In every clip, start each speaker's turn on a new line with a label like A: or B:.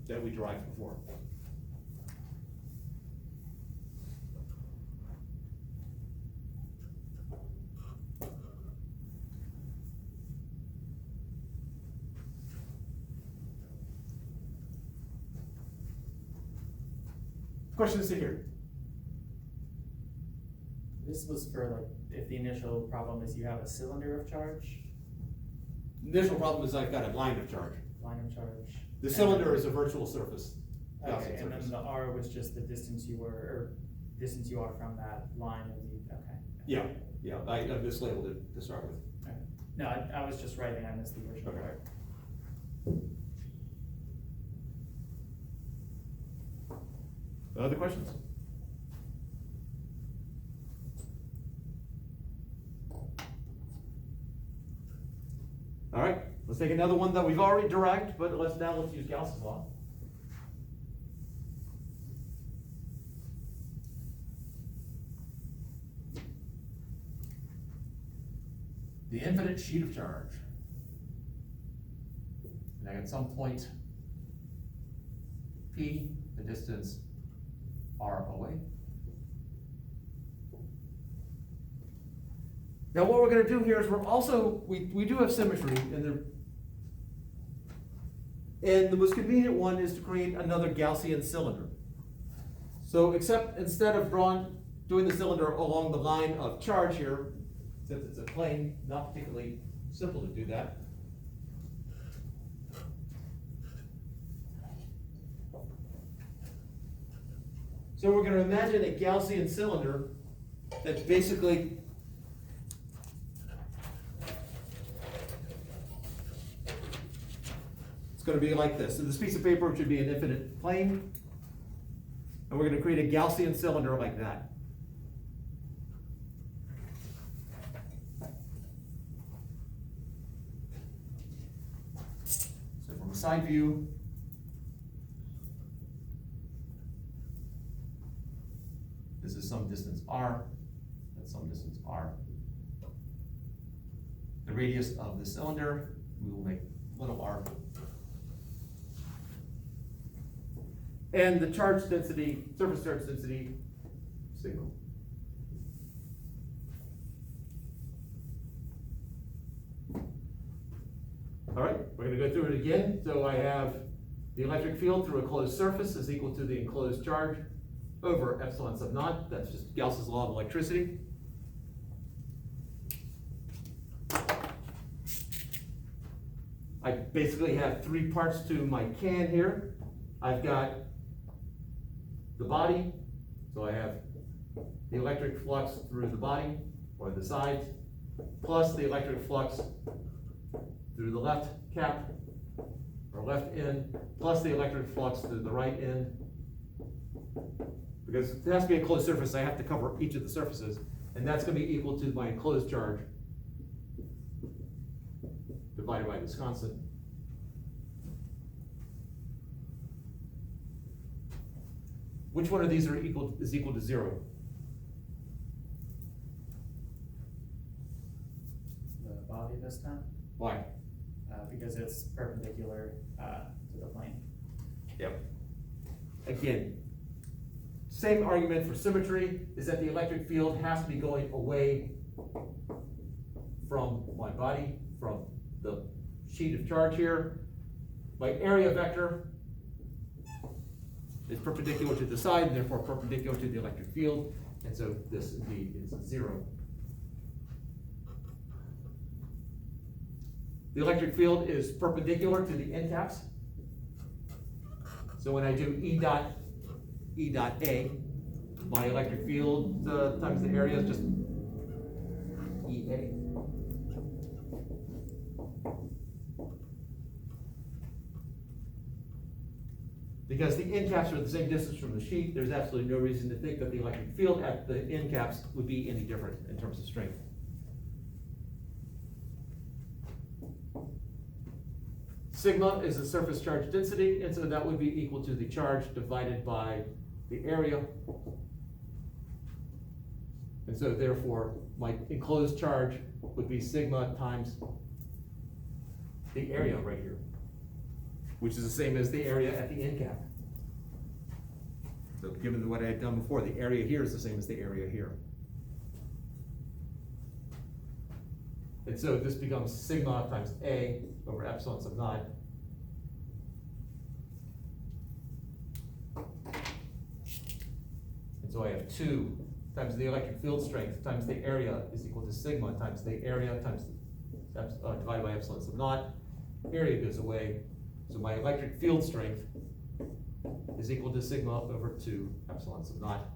A: that we derived before. Questions to here?
B: This was for like, if the initial problem is you have a cylinder of charge,
A: The initial problem is I've got a line of charge.
B: line of charge.
A: The cylinder is a virtual surface.
B: Okay,
A: Gaussian
B: and
A: surface.
B: then the R was just the distance you were, or distance you are from that line of the, okay.
A: Yeah, yeah, I mislabeled it to start with.
B: Okay. No, I was just writing, I missed the original
A: Okay.
B: part.
A: Other questions? All right, let's take another one that we've already derived, but let's use Gauss's law. The infinite sheet of charge. And at some point, P, the distance R away. Now what we're going to do here is we do have symmetry in and the most convenient one is to create another Gaussian cylinder. So except instead of doing the cylinder along the line of charge here, since it's a plane, not particularly simple to do that. So we're going to imagine a Gaussian cylinder that's basically it's going to be like this. So this piece of paper should be an infinite plane, and we're going to create a Gaussian cylinder like that. So from a side view, this is some distance r, that's some distance r. The radius of the cylinder, we will make little r. And the charge density, surface charge density, sigma. All right, we're going to go through it again. So I have the electric field through a closed surface is equal to the enclosed charge over epsilon sub naught. That's just Gauss's law of electricity. I basically have three parts to my can here. I've got the body, so I have the electric flux through the body or the sides, plus the electric flux through the left cap or left end, plus the electric flux through the right end. Because it has to be a closed surface, I have to cover each of the surfaces, and that's going to be equal to my enclosed charge divided by this constant. Which one of these is equal to 0?
B: The body this time,
A: Why?
B: because it's perpendicular to the plane.
A: Yep. Again, same argument for symmetry is that the electric field has to be going away from my body, from the sheet of charge here. My area vector is perpendicular to the side, and therefore perpendicular to the electric field, and so this indeed is 0. The electric field is perpendicular to the end caps. So when I do E dot A, my electric field times the area is just EA. Because the end caps are the same distance from the sheet, there's absolutely no reason to think that the electric field at the end caps would be any different in terms of strength. Sigma is the surface charge density, and so that would be equal to the charge divided by the area. And so therefore, my enclosed charge would be sigma times the area right here. which is the same as the area at the end cap. So given what I had done before, the area here is the same as the area here. And so this becomes sigma times A over epsilon sub naught. And so I have 2 times the electric field strength times the area is equal to sigma times the area times divided by epsilon sub naught. Area goes away, so my electric field strength is equal to sigma over 2 epsilon sub naught,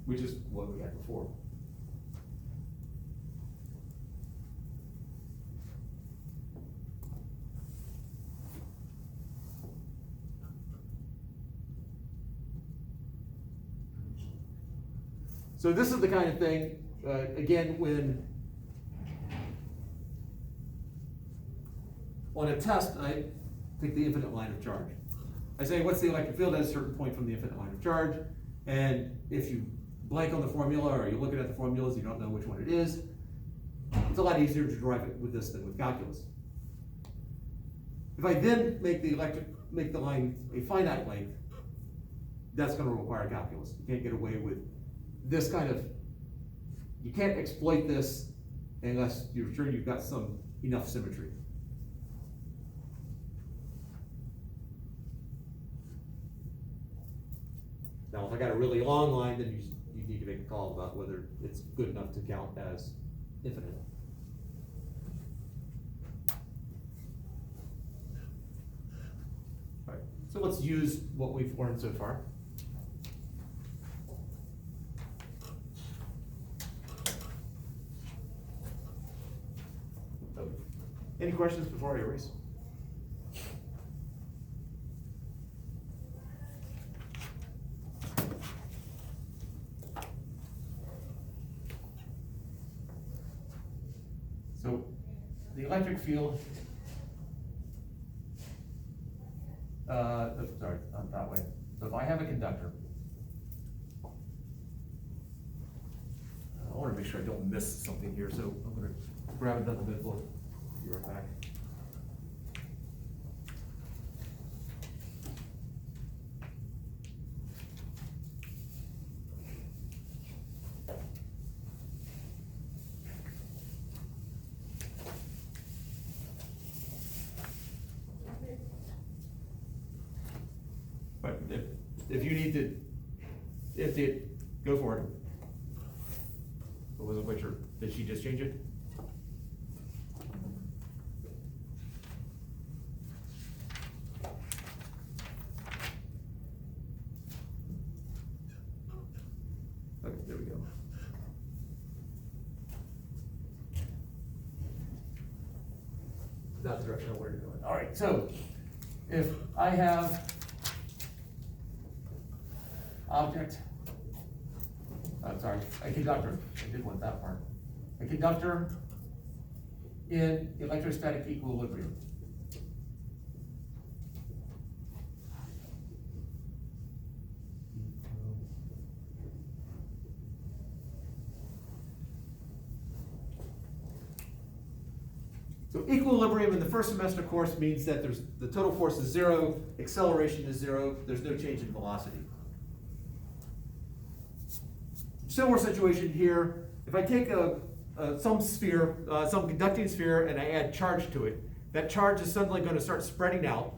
A: which is what we had before. So this is the kind of thing, again, when on a test, I take the infinite line of charge. I say, what's the electric field at a certain point from the infinite line of charge? And if you blank on the formula, or you're looking at the formulas, you don't know which one it is, it's a lot easier to derive it with this than with calculus. If I then make the line a finite length, that's going to require calculus. You can't get away with this kind of, you can't exploit this unless you're sure you've got enough symmetry. Now, if I got a really long line, then you need to make a call about whether it's good enough to count as infinite. All right, so let's use what we've learned so far. Any questions before I erase? So the electric field, sorry, not that way. So if I have a conductor, I want to make sure I don't miss something here, so I'm going to grab another notebook. Be right back. But if you need to, go for it. I wasn't quite sure. Did she just change it? Okay, there we go. That's the direction of where to go. All right, so if I have a conductor, I did want that part. A conductor in electrostatic equilibrium. So equilibrium in the first semester course means that the total force is 0, acceleration is 0, there's no change in velocity. Similar situation here, if I take some sphere, some conducting sphere, and I add charge to it, that charge is suddenly going to start spreading out,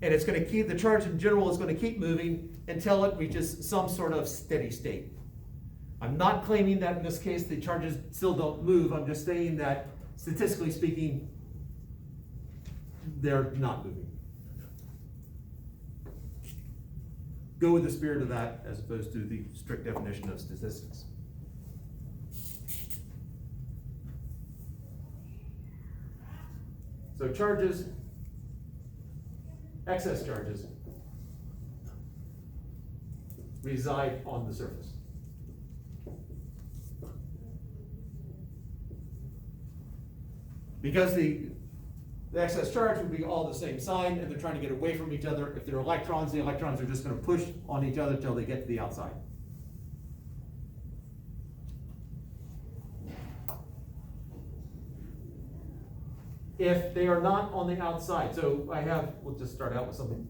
A: and it's going to keep, the charge in general is going to keep moving until it reaches some sort of steady state. I'm not claiming that in this case the charges still don't move, I'm just saying that statistically speaking, they're not moving. Go with the spirit of that as opposed to the strict definition of statistics. So charges, excess charges, reside on the surface. Because the excess charge would be all the same sign, and they're trying to get away from each other. If they're electrons, the electrons are just going to push on each other until they get to the outside. if they are not on the outside. So I have, we'll just start out with something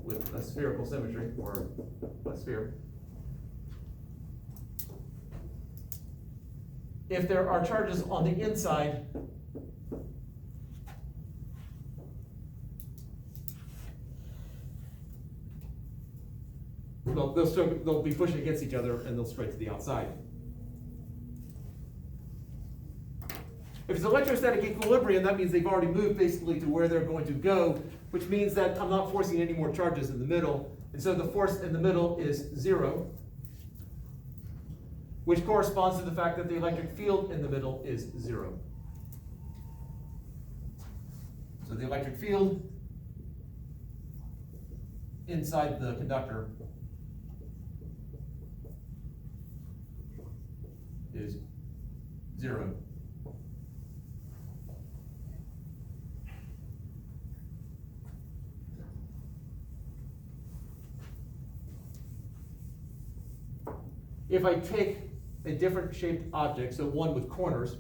A: with a spherical symmetry, or a sphere. If there are charges on the inside, they'll be pushing against each other and they'll spread to the outside. If it's electrostatic equilibrium, that means they've already moved basically to where they're going to go, which means that I'm not forcing any more charges in the middle. And so the force in the middle is 0, which corresponds to the fact that the electric field in the middle is 0. So the electric field inside the conductor is 0. If I take a different shaped object, so one with corners,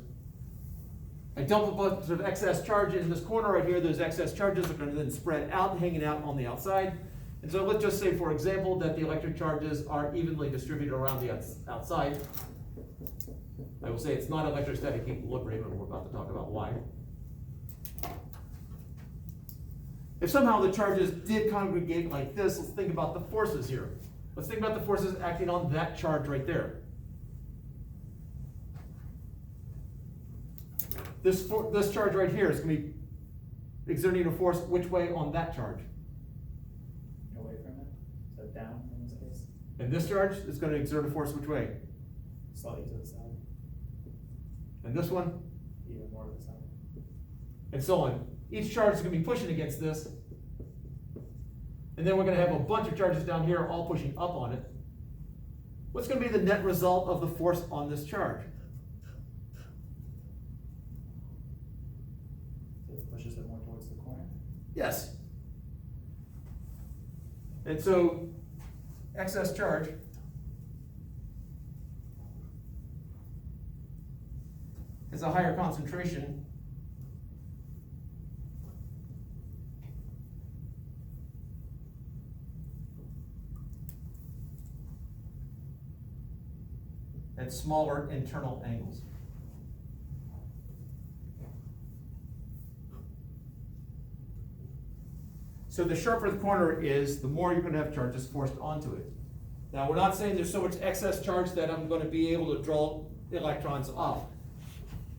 A: I dump a bunch of excess charge in this corner right here. Those excess charges are going to then spread out, hanging out on the outside. And so let's just say, for example, that the electric charges are evenly distributed around the outside. I will say it's not electrostatic equilibrium, and we're about to talk about why. If somehow the charges did congregate like this, let's think about the forces here. Let's think about the forces acting on that charge right there. This charge right here is going to be exerting a force which way on that charge?
B: Away from it, so down in this case.
A: And this charge is going to exert a force which way?
B: Slightly to the side,
A: And this one?
B: even more to the side.
A: And so on. Each charge is going to be pushing against this. And then we're going to have a bunch of charges down here all pushing up on it. What's going to be the net result of the force on this charge?
B: So it pushes it more towards the corner.
A: Yes. And so excess charge is a higher concentration at smaller internal angles. So the sharper the corner is, the more you're going to have charges forced onto it. Now, we're not saying there's so much excess charge that I'm going to be able to draw electrons off.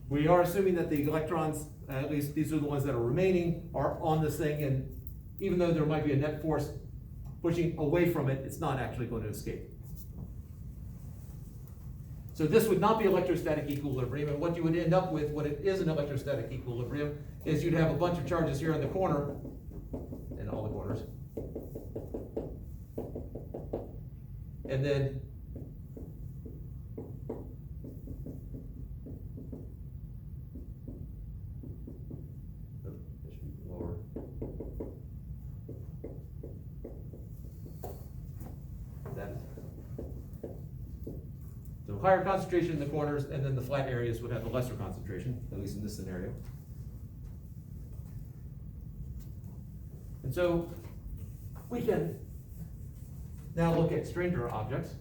A: We are assuming that the electrons, at least these are the ones that are remaining, are on this thing, and even though there might be a net force pushing away from it, it's not actually going to escape. So this would not be electrostatic equilibrium, and what you would end up with, what it is an electrostatic equilibrium, is you'd have a bunch of charges here in the corner, in all the corners. And then it should be lower. So higher concentration in the corners, and then the flat areas would have a lesser concentration, at least in this scenario. And so we can now look at stranger objects.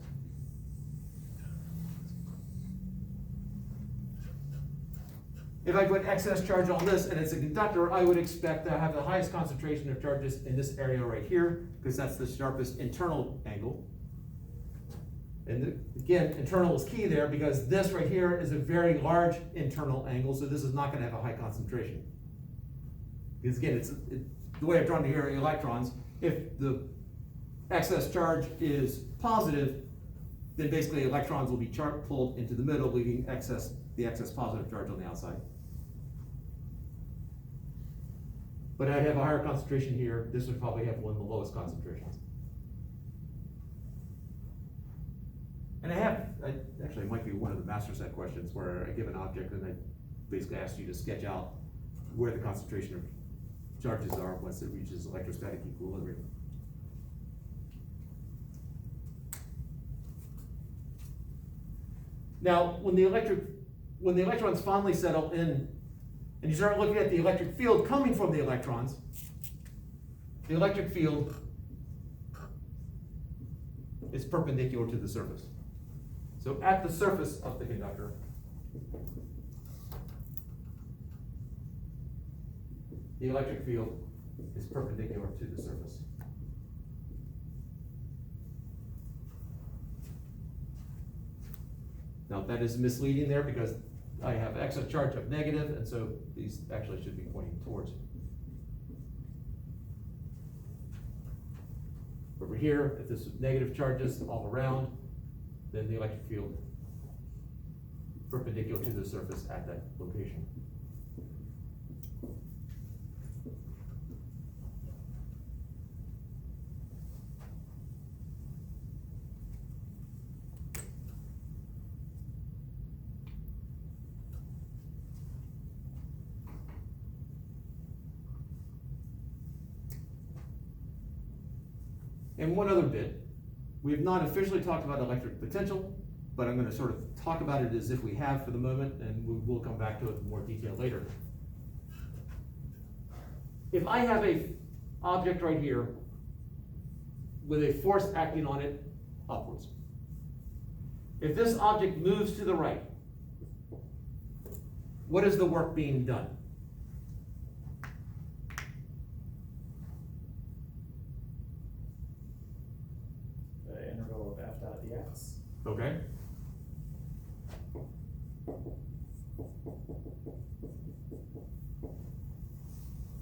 A: If I put excess charge on this and it's a conductor, I would expect to have the highest concentration of charges in this area right here, because that's the sharpest internal angle. And again, internal is key there, because this right here is a very large internal angle, so this is not going to have a high concentration. Because again, the way I've drawn here electrons, if the excess charge is positive, then basically electrons will be pulled into the middle, leaving the excess positive charge on the outside. But I'd have a higher concentration here. This would probably have one of the lowest concentrations. And actually, it might be one of the master set questions where I give an object and I basically ask you to sketch out where the concentration of charges are once it reaches electrostatic equilibrium. Now, when the electrons finally settle in and you start looking at the electric field coming from the electrons, the electric field is perpendicular to the surface. So at the surface of the conductor, the electric field is perpendicular to the surface. Now that is misleading there because I have excess charge of negative, and so these actually should be pointing towards. Over here, if this is negative charges all around, then the electric field perpendicular to the surface at that location. And one other bit, we have not officially talked about electric potential, but I'm going to sort of talk about it as if we have for the moment, and we will come back to it in more detail later. If I have an object right here with a force acting on it upwards, if this object moves to the right, what is the work being done?
B: Interval of F dot dx.
A: Okay.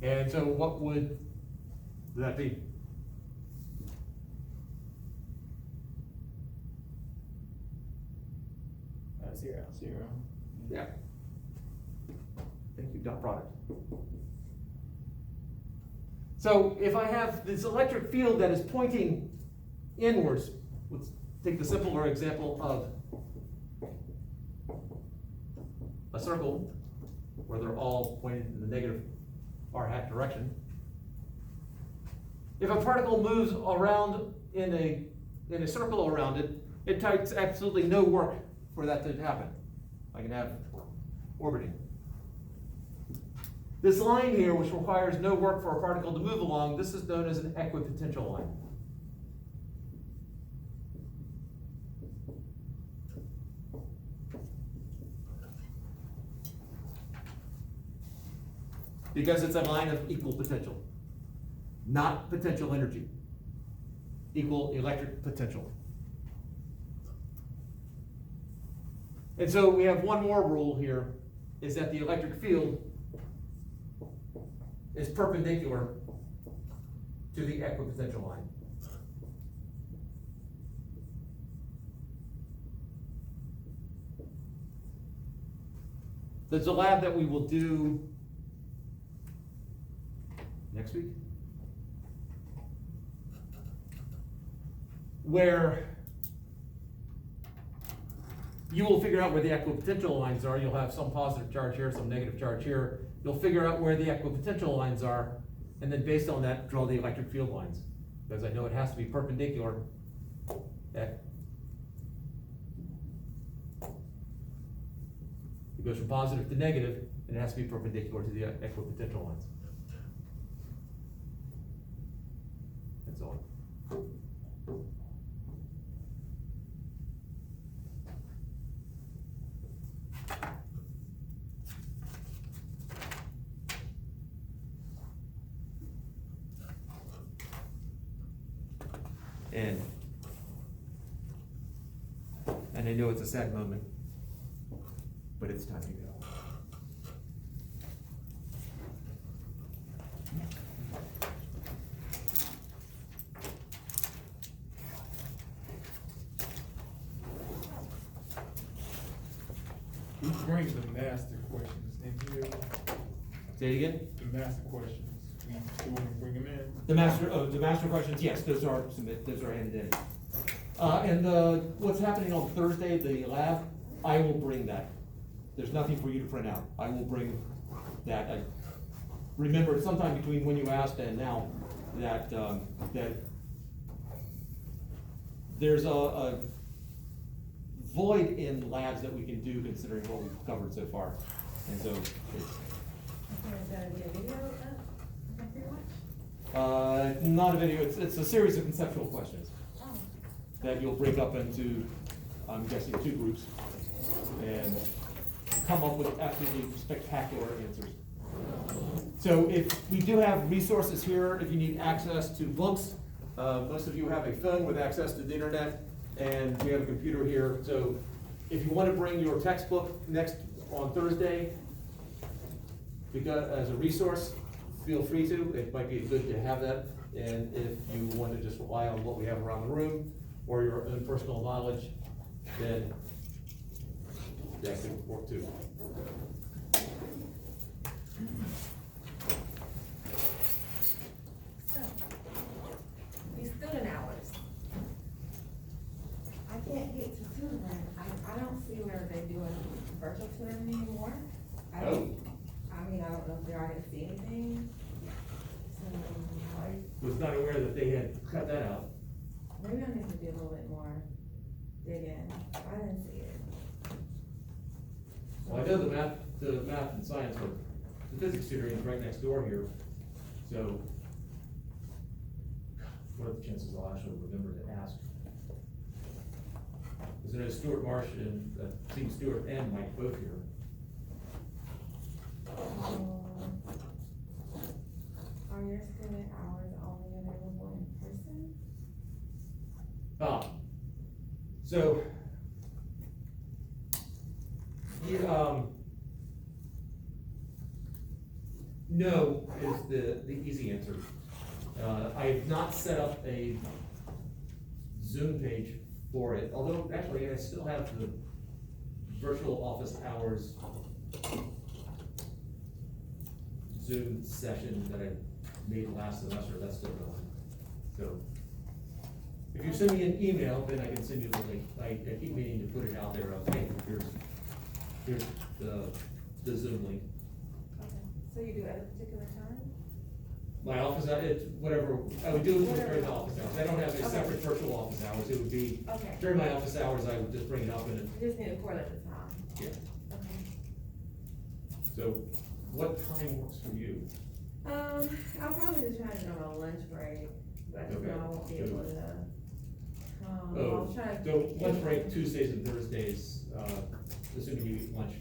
A: And so what would that be?
B: Zero. Zero.
A: Yeah. Thank you, dot product. So if I have this electric field that is pointing inwards, let's take the simpler example of a circle where they're all pointed in the negative r hat direction. If a particle moves around in a circle around it, it takes absolutely no work for that to happen. I can have orbiting. This line here, which requires no work for a particle to move along, this is known as an equipotential line. Because it's a line of equal potential, not potential energy, equal electric potential. And so we have one more rule here, is that the electric field is perpendicular to the equipotential line. There's a lab that we will do next week, where you will figure out where the equipotential lines are. You'll have some positive charge here, some negative charge here. You'll figure out where the equipotential lines are, and then based on that, draw the electric field lines. Because I know it has to be perpendicular. It goes from positive to negative, and it has to be perpendicular to the equipotential lines. And so on. And I know it's a sad moment, but it's time to go.
C: Who brings the master questions in here?
A: Say it again?
C: The master questions, we do want to bring them in?
A: The master questions, yes, those are handed in. And what's happening on Thursday, the lab, I will bring that. There's nothing for you to print out. I will bring that. I remember sometime between when you asked and now that that there's a void in labs that we can do considering what we've covered so far. And so
D: Is that a video of pretty much?
A: Not a video, it's a series of conceptual questions
D: Oh.
A: that you'll break up into, I'm guessing, 2 groups, and come up with absolutely spectacular answers. So if we do have resources here, if you need access to books, most of you have a phone with access to the internet, and we have a computer here. So if you want to bring your textbook next on Thursday, because as a resource, feel free to. It might be good to have that. And if you want to just rely on what we have around the room or your own personal knowledge, then that can work too.
D: So, these student hours. I can't get to tutoring. I don't see where they're doing virtual tutoring anymore. I don't know if they're already see anything. So,
A: Was not aware that they had cut that out.
D: maybe I need to do a little bit more digging. I didn't see it.
A: Well, I know the math and science are, the physics tutoring is right next door here, so what are the chances I'll actually remember to ask? Because I know Stuart Marsh and, Team Stewart and Mike both here.
D: Are your student hours only available in person?
A: So, no is the easy answer. I have not set up a Zoom page for it, although actually I still have the virtual office hours Zoom session that I made last semester. That's still going. So, if you send me an email, then I can send you the link. I keep meaning to put it out there, okay, here's the Zoom link.
D: Okay, so you do at a particular time?
A: My office, it's whatever, I would do it during the office hours. I don't have a separate virtual office hours. It would be,
D: Okay.
A: during my office hours, I would just bring it up and
D: You just need to correlate the time.
A: yeah.
D: Okay.
A: So, what time works for you?
D: I'll probably just try to go on a lunch break, but I just know I won't be able to. I'll try to.
A: So lunch break Tuesdays and Thursdays, assuming you eat lunch